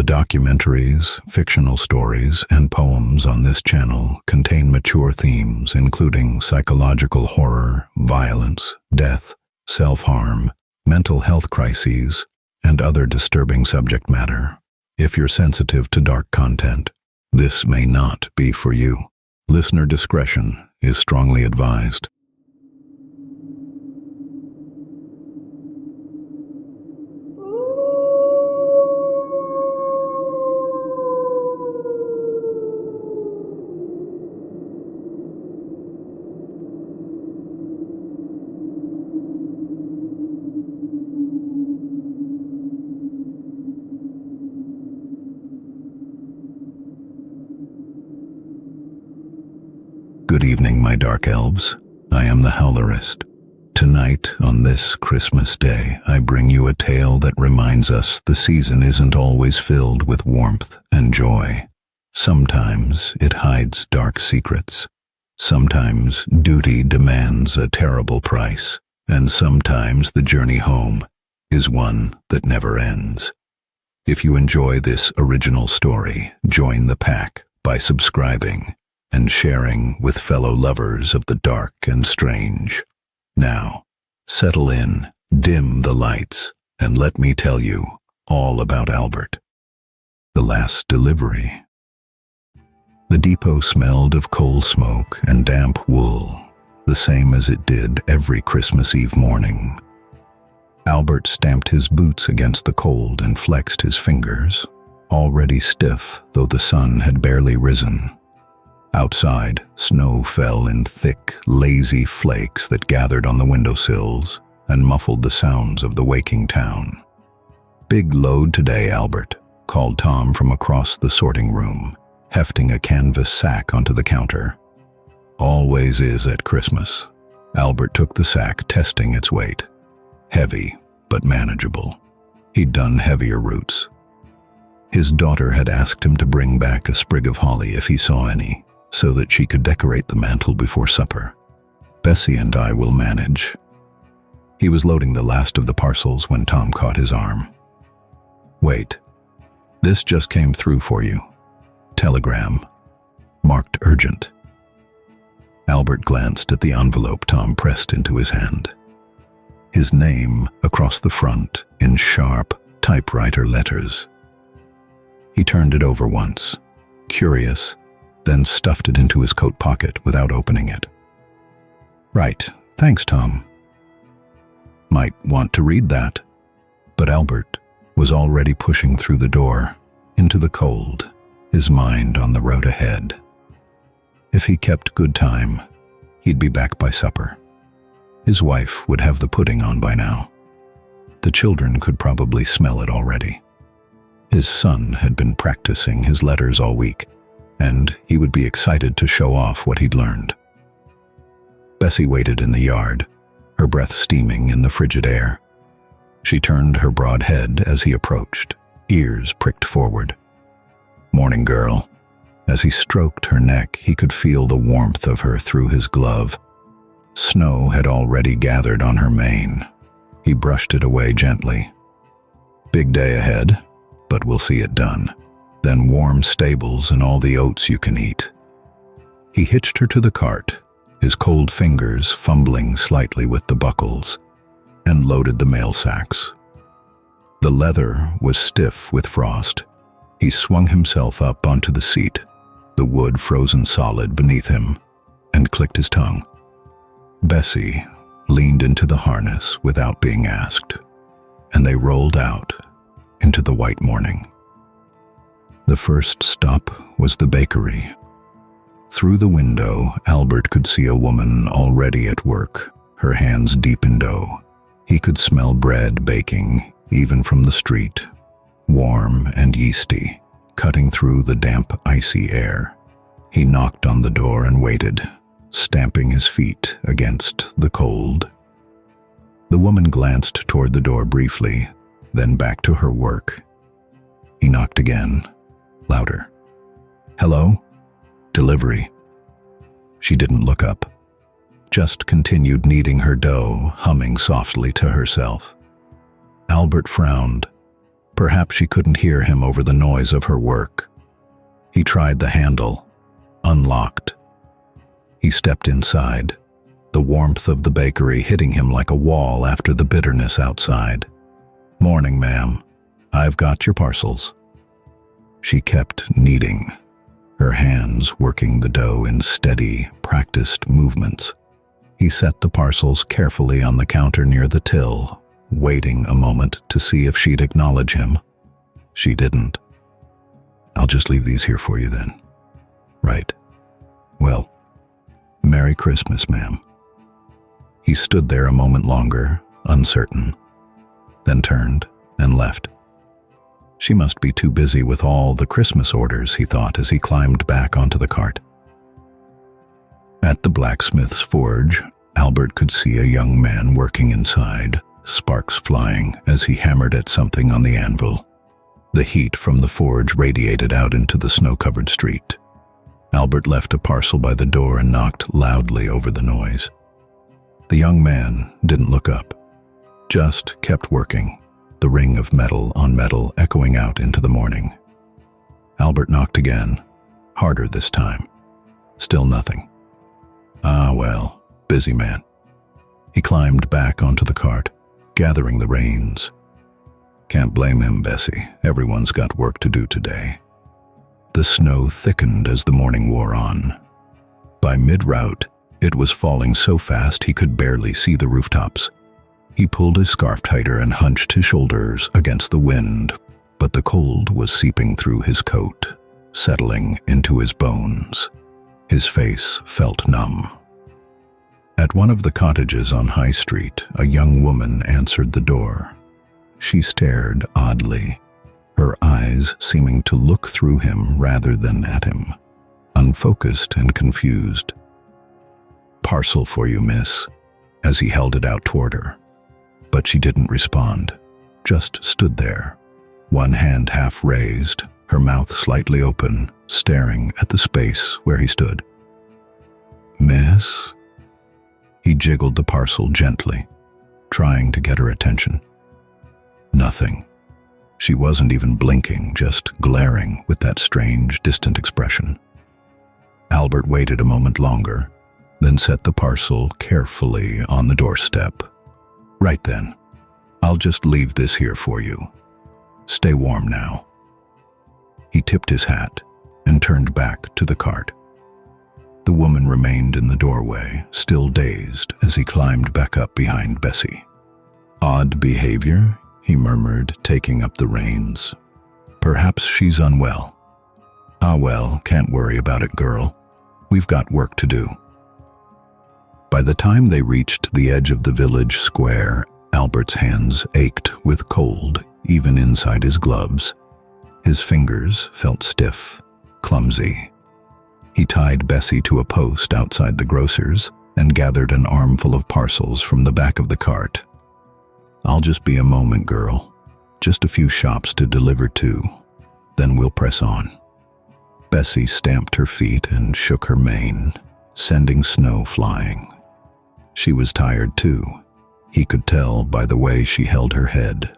The documentaries, fictional stories, and poems on this channel contain mature themes including psychological horror, violence, death, self-harm, mental health crises, and other disturbing subject matter. If you're sensitive to dark content, this may not be for you. Listener discretion is strongly advised. Good evening, my dark elves. I am the Howlerist. Tonight, on this Christmas day, I bring you a tale that reminds us the season isn't always filled with warmth and joy. Sometimes it hides dark secrets. Sometimes duty demands a terrible price. And sometimes the journey home is one that never ends. If you enjoy this original story, join the pack by subscribing and sharing with fellow lovers of the dark and strange. Now, settle in, dim the lights, and let me tell you all about Albert. The last delivery. The depot smelled of coal smoke and damp wool, the same as it did every Christmas Eve morning. Albert stamped his boots against the cold and flexed his fingers, already stiff though the sun had barely risen. Outside, snow fell in thick, lazy flakes that gathered on the windowsills and muffled the sounds of the waking town. "Big load today, Albert," called Tom from across the sorting room, hefting a canvas sack onto the counter. "Always is at Christmas." Albert took the sack, testing its weight. Heavy, but manageable. He'd done heavier routes. His daughter had asked him to bring back a sprig of holly if he saw any, so that she could decorate the mantel before supper. "Bessie and I will manage." He was loading the last of the parcels when Tom caught his arm. "Wait, this just came through for you. Telegram, marked urgent." Albert glanced at the envelope Tom pressed into his hand. His name across the front in sharp typewriter letters. He turned it over once, curious, then stuffed it into his coat pocket without opening it. "Right, thanks, Tom. Might want to read that." But Albert was already pushing through the door, into the cold, his mind on the road ahead. If he kept good time, he'd be back by supper. His wife would have the pudding on by now. The children could probably smell it already. His son had been practicing his letters all week, and he would be excited to show off what he'd learned. Bessie waited in the yard, her breath steaming in the frigid air. She turned her broad head as he approached, ears pricked forward. "Morning, girl." As he stroked her neck, he could feel the warmth of her through his glove. Snow had already gathered on her mane. He brushed it away gently. "Big day ahead, but we'll see it done. Then warm stables and all the oats you can eat." He hitched her to the cart, his cold fingers fumbling slightly with the buckles, and loaded the mail sacks. The leather was stiff with frost. He swung himself up onto the seat, the wood frozen solid beneath him, and clicked his tongue. Bessie leaned into the harness without being asked, and they rolled out into the white morning. The first stop was the bakery. Through the window, Albert could see a woman already at work, her hands deep in dough. He could smell bread baking, even from the street, warm and yeasty, cutting through the damp, icy air. He knocked on the door and waited, stamping his feet against the cold. The woman glanced toward the door briefly, then back to her work. He knocked again, louder. "Hello? Delivery." She didn't look up, just continued kneading her dough, humming softly to herself. Albert frowned. Perhaps she couldn't hear him over the noise of her work. He tried the handle, unlocked. He stepped inside, the warmth of the bakery hitting him like a wall after the bitterness outside. "Morning, ma'am. I've got your parcels." She kept kneading, her hands working the dough in steady, practiced movements. He set the parcels carefully on the counter near the till, waiting a moment to see if she'd acknowledge him. She didn't. "I'll just leave these here for you then." "Right. Well, Merry Christmas, ma'am." He stood there a moment longer, uncertain, then turned and left. She must be too busy with all the Christmas orders, he thought as he climbed back onto the cart. At the blacksmith's forge, Albert could see a young man working inside, sparks flying as he hammered at something on the anvil. The heat from the forge radiated out into the snow-covered street. Albert left a parcel by the door and knocked loudly over the noise. The young man didn't look up, just kept working, the ring of metal on metal echoing out into the morning. Albert knocked again, harder this time. Still nothing. "Ah, well, busy man." He climbed back onto the cart, gathering the reins. "Can't blame him, Bessie. Everyone's got work to do today." The snow thickened as the morning wore on. By mid-route, it was falling so fast he could barely see the rooftops. He pulled his scarf tighter and hunched his shoulders against the wind, but the cold was seeping through his coat, settling into his bones. His face felt numb. At one of the cottages on High Street, a young woman answered the door. She stared oddly, her eyes seeming to look through him rather than at him, unfocused and confused. "Parcel for you, miss," as he held it out toward her. But she didn't respond, just stood there, one hand half raised, her mouth slightly open, staring at the space where he stood. "Miss?" He jiggled the parcel gently, trying to get her attention. Nothing. She wasn't even blinking, just glaring with that strange, distant expression. Albert waited a moment longer, then set the parcel carefully on the doorstep. "Right then. I'll just leave this here for you. Stay warm now." He tipped his hat and turned back to the cart. The woman remained in the doorway, still dazed as he climbed back up behind Bessie. "Odd behavior," he murmured, taking up the reins. "Perhaps she's unwell." "Ah well, can't worry about it, girl. We've got work to do." By the time they reached the edge of the village square, Albert's hands ached with cold, even inside his gloves. His fingers felt stiff, clumsy. He tied Bessie to a post outside the grocer's and gathered an armful of parcels from the back of the cart. "I'll just be a moment, girl. Just a few shops to deliver to. Then we'll press on." Bessie stamped her feet and shook her mane, sending snow flying. She was tired too. He could tell by the way she held her head.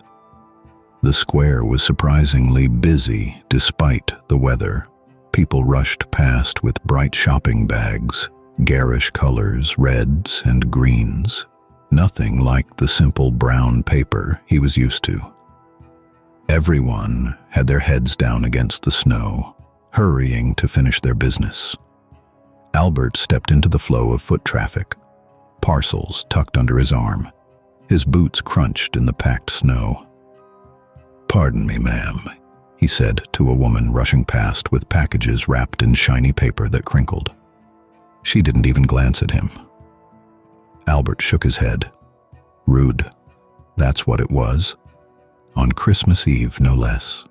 The square was surprisingly busy despite the weather. People rushed past with bright shopping bags, garish colors, reds and greens. Nothing like the simple brown paper he was used to. Everyone had their heads down against the snow, hurrying to finish their business. Albert stepped into the flow of foot traffic, parcels tucked under his arm. His boots crunched in the packed snow. "Pardon me, ma'am," he said to a woman rushing past with packages wrapped in shiny paper that crinkled. She didn't even glance at him. Albert shook his head. Rude. That's what it was. On Christmas Eve, no less.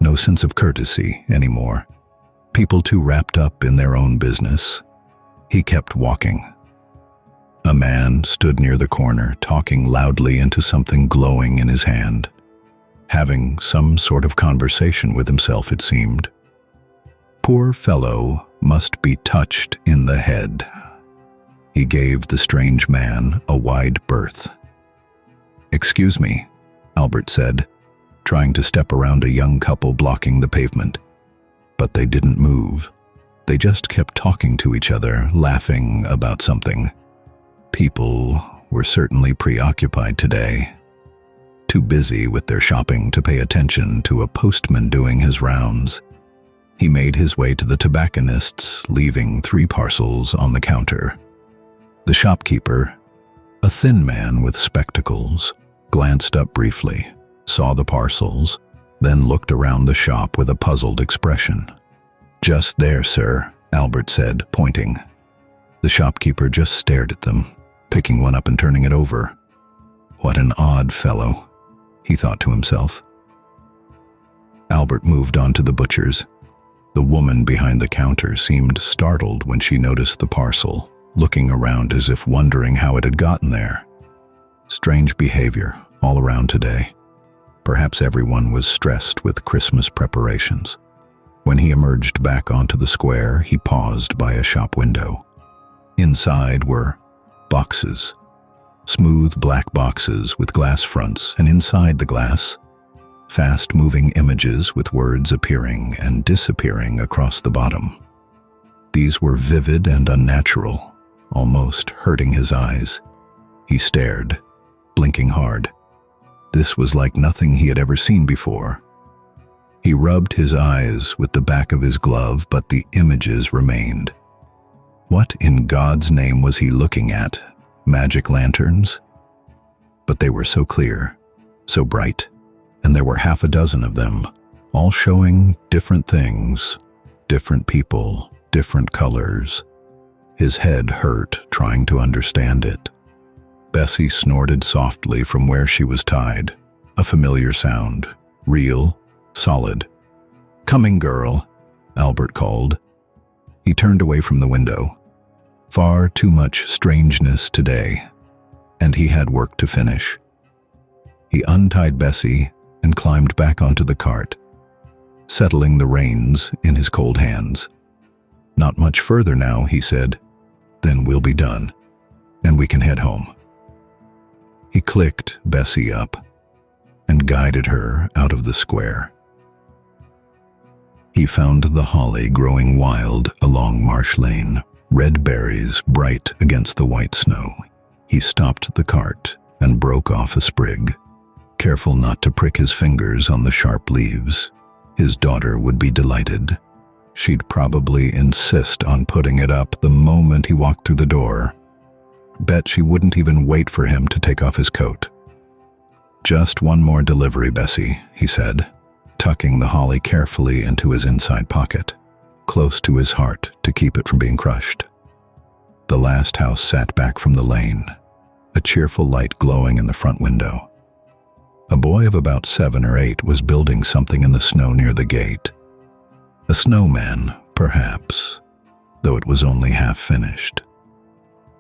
No sense of courtesy anymore. People too wrapped up in their own business. He kept walking. A man stood near the corner, talking loudly into something glowing in his hand. Having some sort of conversation with himself, it seemed. Poor fellow must be touched in the head. He gave the strange man a wide berth. "Excuse me," Albert said, trying to step around a young couple blocking the pavement. But they didn't move. They just kept talking to each other, laughing about something. People were certainly preoccupied today, too busy with their shopping to pay attention to a postman doing his rounds. He made his way to the tobacconist's, leaving 3 parcels on the counter. The shopkeeper, a thin man with spectacles, glanced up briefly, saw the parcels, then looked around the shop with a puzzled expression. "Just there, sir," Albert said, pointing. The shopkeeper just stared at them, picking one up and turning it over. What an odd fellow, he thought to himself. Albert moved on to the butcher's. The woman behind the counter seemed startled when she noticed the parcel, looking around as if wondering how it had gotten there. Strange behavior all around today. Perhaps everyone was stressed with Christmas preparations. When he emerged back onto the square, he paused by a shop window. Inside were boxes, smooth black boxes with glass fronts, and inside the glass, fast-moving images with words appearing and disappearing across the bottom. These were vivid and unnatural, almost hurting his eyes. He stared, blinking hard. This was like nothing he had ever seen before. He rubbed his eyes with the back of his glove, but the images remained. What in God's name was he looking at? Magic lanterns? But they were so clear, so bright, and there were 6 of them, all showing different things, different people, different colors. His head hurt trying to understand it. Bessie snorted softly from where she was tied, a familiar sound, real, solid. "Coming, girl," Albert called. He turned away from the window. Far too much strangeness today, and he had work to finish. He untied Bessie and climbed back onto the cart, settling the reins in his cold hands. "Not much further now," he said. "Then we'll be done, and we can head home." He clicked Bessie up and guided her out of the square. He found the holly growing wild along Marsh Lane, red berries bright against the white snow. He stopped the cart and broke off a sprig, careful not to prick his fingers on the sharp leaves. His daughter would be delighted. She'd probably insist on putting it up the moment he walked through the door. Bet she wouldn't even wait for him to take off his coat. "Just one more delivery, Bessie," he said, tucking the holly carefully into his inside pocket, close to his heart to keep it from being crushed. The last house sat back from the lane, a cheerful light glowing in the front window. A boy of about 7 or 8 was building something in the snow near the gate. A snowman, perhaps, though it was only half finished.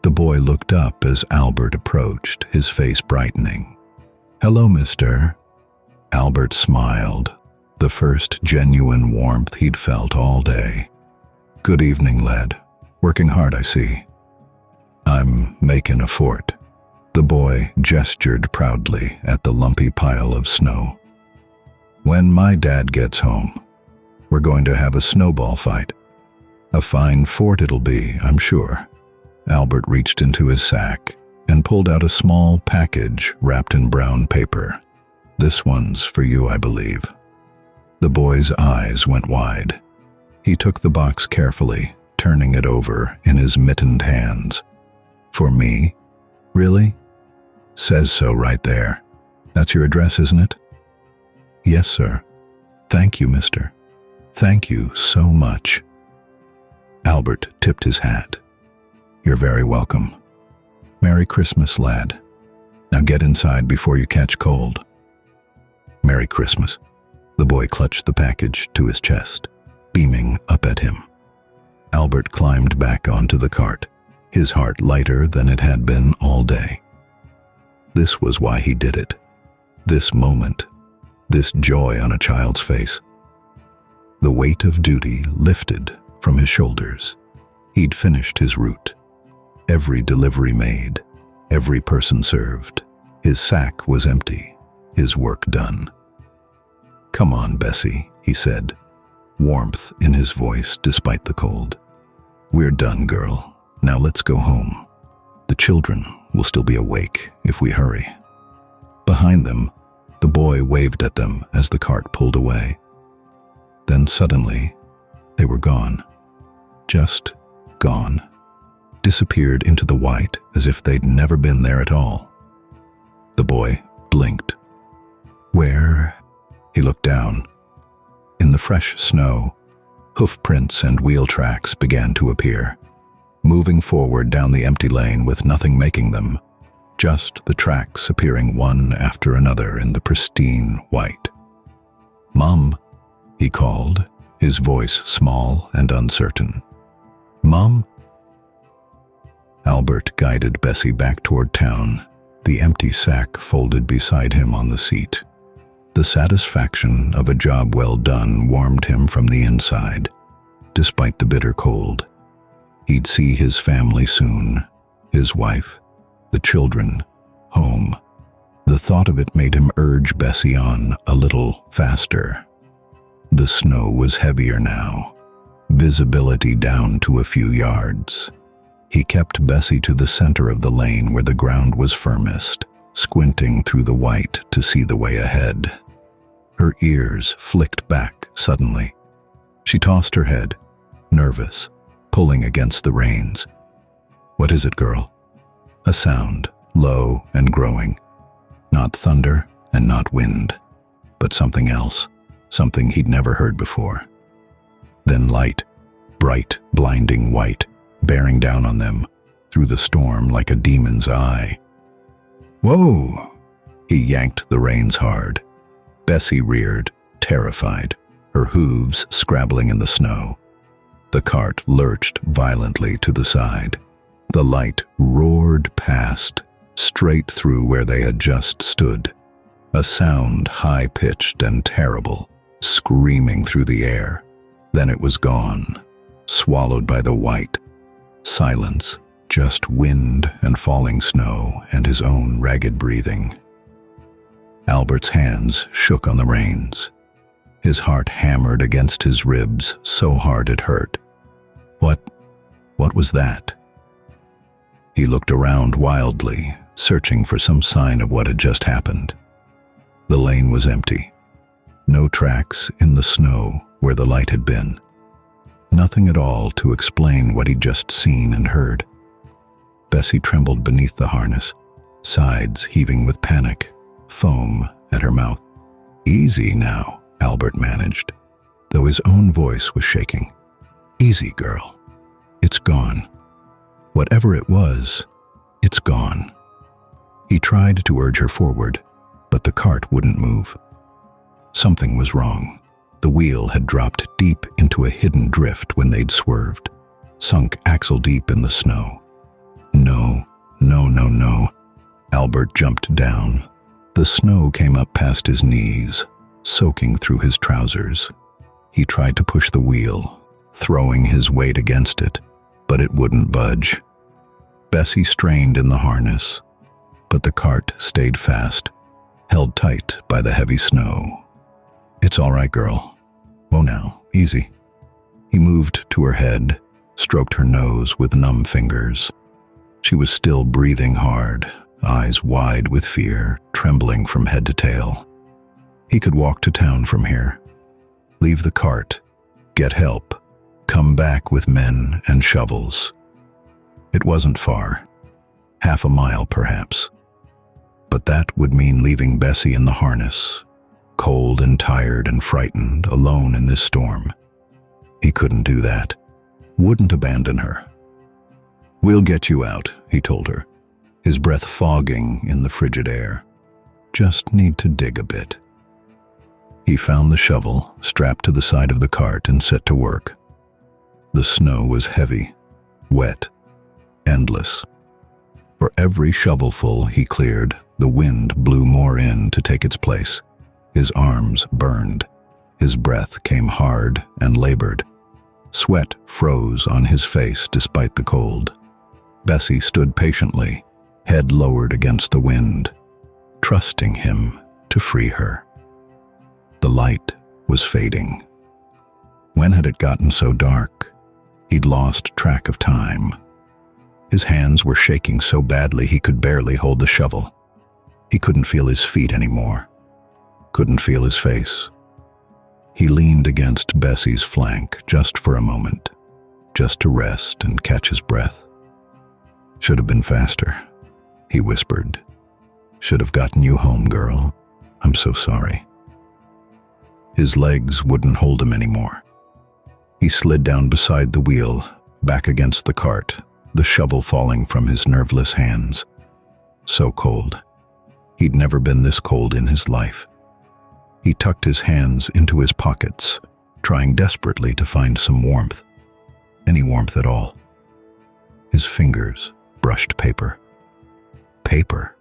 The boy looked up as Albert approached, his face brightening. "Hello, mister." Albert smiled, the first genuine warmth he'd felt all day. "Good evening, lad. Working hard, I see." "I'm making a fort." The boy gestured proudly at the lumpy pile of snow. "When my dad gets home, we're going to have a snowball fight. A fine fort it'll be, I'm sure." Albert reached into his sack and pulled out a small package wrapped in brown paper. "This one's for you, I believe." The boy's eyes went wide. He took the box carefully, turning it over in his mittened hands. "For me? Really? Says so right there. That's your address, isn't it?" "Yes, sir." "Thank you, mister. Thank you so much." Albert tipped his hat. "You're very welcome. Merry Christmas, lad. Now get inside before you catch cold." "Merry Christmas." The boy clutched the package to his chest, beaming up at him. Albert climbed back onto the cart, his heart lighter than it had been all day. This was why he did it. This moment, this joy on a child's face. The weight of duty lifted from his shoulders. He'd finished his route. Every delivery made, every person served. His sack was empty, his work done. "Come on, Bessie," he said, warmth in his voice despite the cold. "We're done, girl. Now let's go home. The children will still be awake if we hurry." Behind them, the boy waved at them as the cart pulled away. Then suddenly, they were gone. Just gone. Disappeared into the white as if they'd never been there at all. The boy blinked. Where? He looked down. In the fresh snow, hoof prints and wheel tracks began to appear, moving forward down the empty lane with nothing making them, just the tracks appearing one after another in the pristine white. "Mom," he called, his voice small and uncertain. "Mom?" Albert guided Bessie back toward town, the empty sack folded beside him on the seat. The satisfaction of a job well done warmed him from the inside, despite the bitter cold. He'd see his family soon, his wife, the children, home. The thought of it made him urge Bessie on a little faster. The snow was heavier now, visibility down to a few yards. He kept Bessie to the center of the lane where the ground was firmest, squinting through the white to see the way ahead. Her ears flicked back suddenly. She tossed her head, nervous, pulling against the reins. "What is it, girl?" A sound, low and growing. Not thunder and not wind, but something else, something he'd never heard before. Then light, bright, blinding white, bearing down on them, through the storm like a demon's eye. "Whoa!" He yanked the reins hard. Bessie reared, terrified, her hooves scrabbling in the snow. The cart lurched violently to the side. The light roared past, straight through where they had just stood. A sound high-pitched and terrible, screaming through the air. Then it was gone, swallowed by the white. Silence, just wind and falling snow and his own ragged breathing. Albert's hands shook on the reins. His heart hammered against his ribs so hard it hurt. What was that? He looked around wildly, searching for some sign of what had just happened. The lane was empty. No tracks in the snow where the light had been. Nothing at all to explain what he'd just seen and heard. Bessie trembled beneath the harness, sides heaving with panic, foam at her mouth. "Easy now," Albert managed, though his own voice was shaking. "Easy, girl. It's gone. Whatever it was, it's gone." He tried to urge her forward, but the cart wouldn't move. Something was wrong. The wheel had dropped deep into a hidden drift when they'd swerved, sunk axle-deep in the snow. No. Albert jumped down. The snow came up past his knees, soaking through his trousers. He tried to push the wheel, throwing his weight against it, but it wouldn't budge. Bessie strained in the harness, but the cart stayed fast, held tight by the heavy snow. "It's all right, girl. Whoa now, easy." He moved to her head, stroked her nose with numb fingers. She was still breathing hard, eyes wide with fear, trembling from head to tail. He could walk to town from here, leave the cart, get help, come back with men and shovels. It wasn't far, half a mile perhaps. But that would mean leaving Bessie in the harness, cold and tired and frightened, alone in this storm. He couldn't do that, wouldn't abandon her. "We'll get you out," he told her, his breath fogging in the frigid air. "Just need to dig a bit." He found the shovel, strapped to the side of the cart, and set to work. The snow was heavy, wet, endless. For every shovelful he cleared, the wind blew more in to take its place. His arms burned. His breath came hard and labored. Sweat froze on his face despite the cold. Bessie stood patiently, head lowered against the wind, trusting him to free her. The light was fading. When had it gotten so dark? He'd lost track of time. His hands were shaking so badly he could barely hold the shovel. He couldn't feel his feet anymore. Couldn't feel his face. He leaned against Bessie's flank just for a moment, just to rest and catch his breath. "Should have been faster," he whispered. "Should have gotten you home, girl. I'm so sorry." His legs wouldn't hold him anymore. He slid down beside the wheel, back against the cart, the shovel falling from his nerveless hands. So cold. He'd never been this cold in his life. He tucked his hands into his pockets, trying desperately to find some warmth. Any warmth at all. His fingers brushed paper. Paper.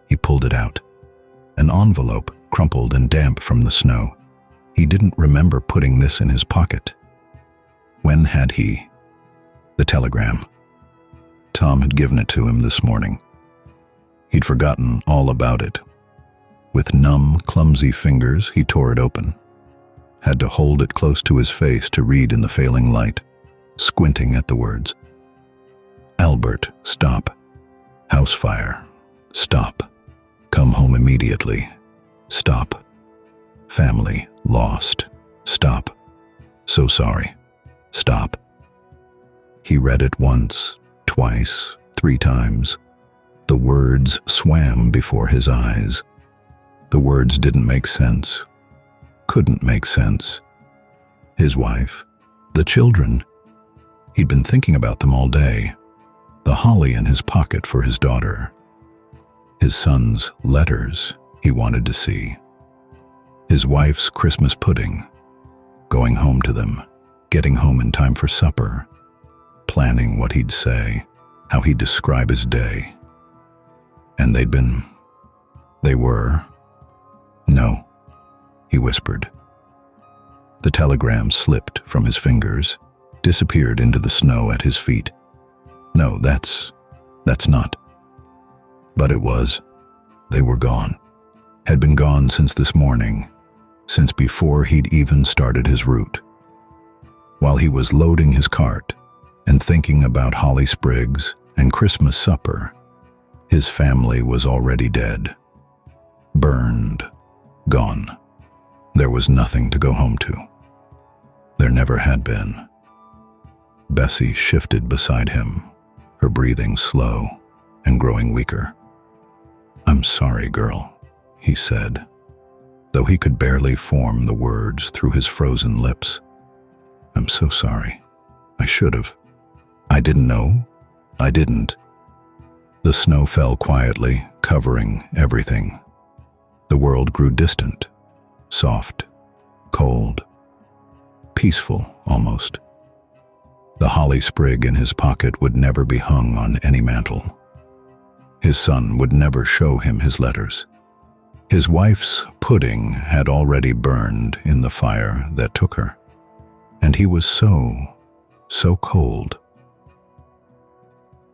He pulled it out. An envelope, crumpled and damp from the snow. He didn't remember putting this in his pocket. When had he? The telegram. Tom had given it to him this morning. He'd forgotten all about it. With numb, clumsy fingers, he tore it open. Had to hold it close to his face to read in the failing light, squinting at the words. "Albert, stop. House fire. Stop. Come home immediately. Stop. Family lost. Stop. So sorry. Stop." He read it once, twice, 3 times. The words swam before his eyes. The words didn't make sense. Couldn't make sense. His wife, the children. He'd been thinking about them all day. The holly in his pocket for his daughter. His son's letters he wanted to see. His wife's Christmas pudding. Going home to them. Getting home in time for supper. Planning what he'd say. How he'd describe his day. And they were. "No," he whispered. The telegram slipped from his fingers, disappeared into the snow at his feet. "No, that's not." But it was. They were gone. Had been gone since this morning, since before he'd even started his route. While he was loading his cart and thinking about holly sprigs and Christmas supper, his family was already dead. Burned. Gone. There was nothing to go home to. There never had been. Bessie shifted beside him, her breathing slow and growing weaker. "I'm sorry, girl," he said, though he could barely form the words through his frozen lips. "I'm so sorry. I should have. I didn't know. I didn't." The snow fell quietly, covering everything. The world grew distant, soft, cold, peaceful almost. The holly sprig in his pocket would never be hung on any mantle. His son would never show him his letters. His wife's pudding had already burned in the fire that took her. And he was so cold.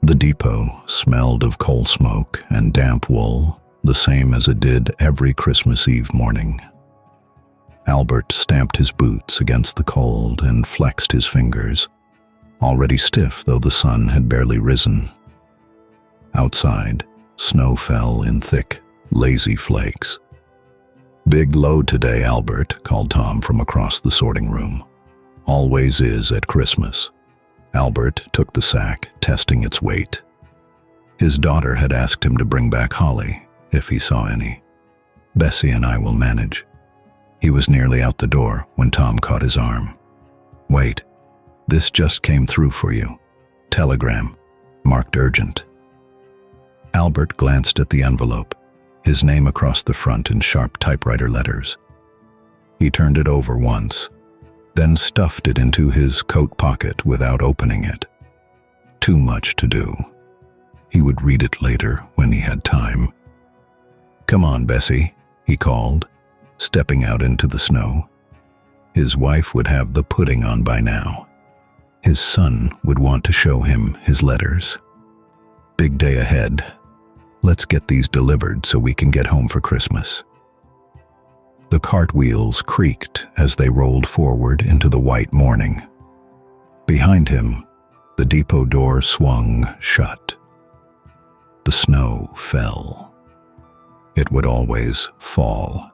The depot smelled of coal smoke and damp wool, the same as it did every Christmas Eve morning. Albert stamped his boots against the cold and flexed his fingers, already stiff though the sun had barely risen. Outside, snow fell in thick, lazy flakes. "Big load today, Albert," called Tom from across the sorting room. "Always is at Christmas." Albert took the sack, testing its weight. His daughter had asked him to bring back holly, if he saw any. "Bessie and I will manage." He was nearly out the door when Tom caught his arm. "Wait, this just came through for you. Telegram, marked urgent." Albert glanced at the envelope, his name across the front in sharp typewriter letters. He turned it over once, then stuffed it into his coat pocket without opening it. Too much to do. He would read it later when he had time. "Come on, Bessie," he called, stepping out into the snow. His wife would have the pudding on by now. His son would want to show him his letters. Big day ahead. Let's get these delivered so we can get home for Christmas. The cartwheels creaked as they rolled forward into the white morning. Behind him, the depot door swung shut. The snow fell. It would always fall.